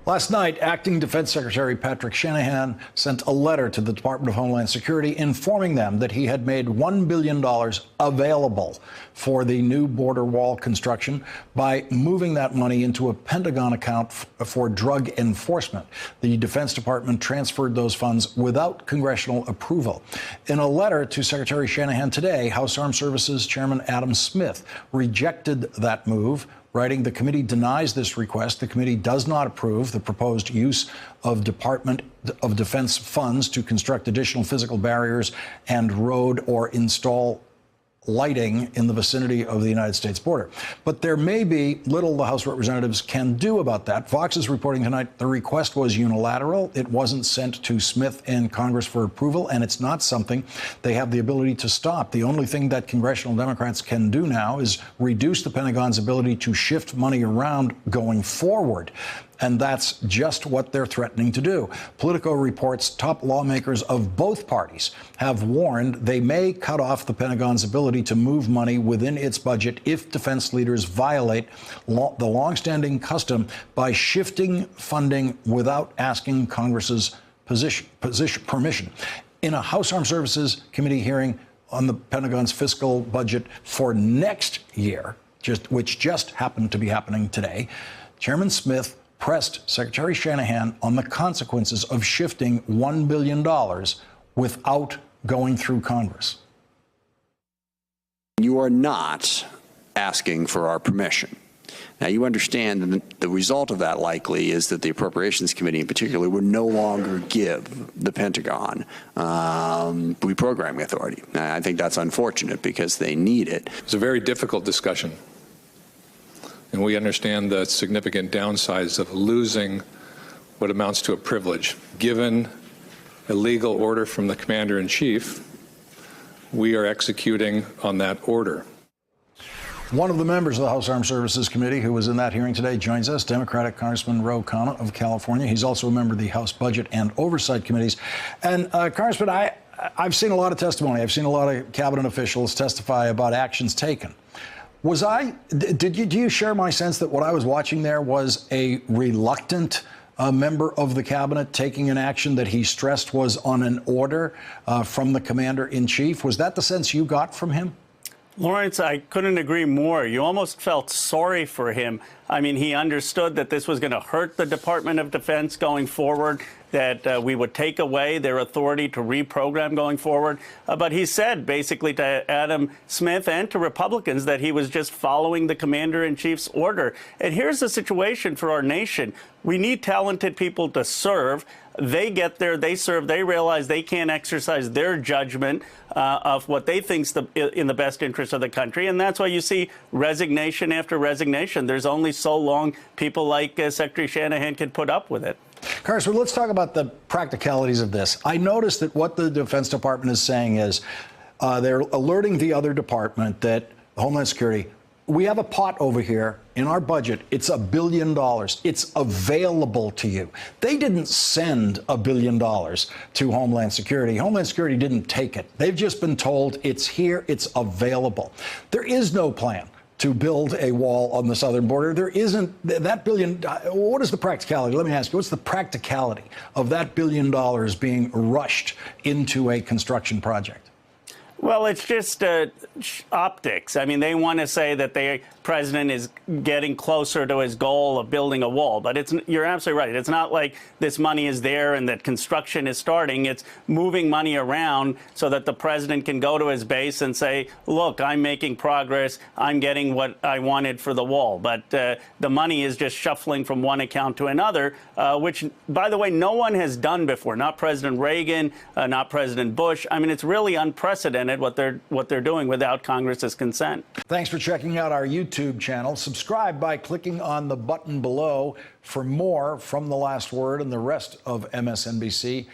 Last night, Acting Defense Secretary Patrick Shanahan sent a letter to the Department of Homeland Security informing them that he had made $1 billion available for the new border wall construction by moving that money into a Pentagon account for drug enforcement. The Defense Department transferred those funds without congressional approval. In a letter to Secretary Shanahan today, House Armed Services Chairman Adam Smith rejected that move, writing, "The committee denies this request. The committee does not approve the proposed use of Department of Defense funds to construct additional physical barriers and road or install lighting in the vicinity of the United States border." But there may be little the House of Representatives can do about that. Fox is reporting tonight the request was unilateral. It wasn't sent to Smith and Congress for approval, and it's not something they have the ability to stop. The only thing that congressional Democrats can do now is reduce the Pentagon's ability to shift money around going forward. And that's just what they're threatening to do. Politico reports top lawmakers of both parties have warned they may cut off the Pentagon's ability to move money within its budget if defense leaders violate the longstanding custom by shifting funding without asking Congress's permission. In a House Armed Services Committee hearing on the Pentagon's fiscal budget for next year, which just happened to be happening today, Chairman Smith pressed Secretary Shanahan on the consequences of shifting $1 billion without going through Congress. You are not asking for our permission. Now, you understand that the result of that likely is that the Appropriations Committee in particular would no longer give the Pentagon reprogramming authority. I think that's unfortunate because they need it. It's a very difficult discussion. And we understand the significant downsides of losing what amounts to a privilege. Given a legal order from the Commander-in-Chief, we are executing on that order. One of the members of the House Armed Services Committee who was in that hearing today joins us, Democratic Congressman Ro Khanna of California. He's also a member of the House Budget and Oversight Committees. And Congressman, I've seen a lot of testimony. I've seen a lot of cabinet officials testify about actions taken. Do you share my sense that what I was watching there was a reluctant member of the cabinet taking an action that he stressed was on an order from the Commander-in-Chief? Was that the sense you got from him? Lawrence, I couldn't agree more. You almost felt sorry for him. I mean, he understood that this was going to hurt the Department of Defense going forward, that we would take away their authority to reprogram going forward. But he said basically to Adam Smith and to Republicans that he was just following the Commander-in-Chief's order. And here's the situation for our nation. We need talented people to serve. They get there, they serve, they realize they can't exercise their judgment of what they think's in the best interest of the country. And that's why you see resignation after resignation. There's only so long people like Secretary Shanahan can put up with it. Congressman, let's talk about the practicalities of this. I noticed that what the Defense Department is saying is they're alerting the other department, that Homeland Security, we have a pot over here in our budget. It's $1 billion. It's available to you. They didn't send $1 billion to Homeland Security. Homeland Security didn't take it. They've just been told it's here, it's available. There is no plan to build a wall on the southern border. There isn't that billion. What is the practicality? Let me ask you, what's the practicality of that $1 billion being rushed into a construction project? Well, it's just optics. I mean, they want to say that the president is getting closer to his goal of building a wall. But you're absolutely right. It's not like this money is there and that construction is starting. It's moving money around so that the president can go to his base and say, look, I'm making progress. I'm getting what I wanted for the wall. But the money is just shuffling from one account to another, which, by the way, no one has done before. Not President Reagan, not President Bush. I mean, it's really unprecedented what they're doing without Congress's consent. Thanks for checking out our YouTube channel. Subscribe by clicking on the button below for more from The Last Word and the rest of MSNBC.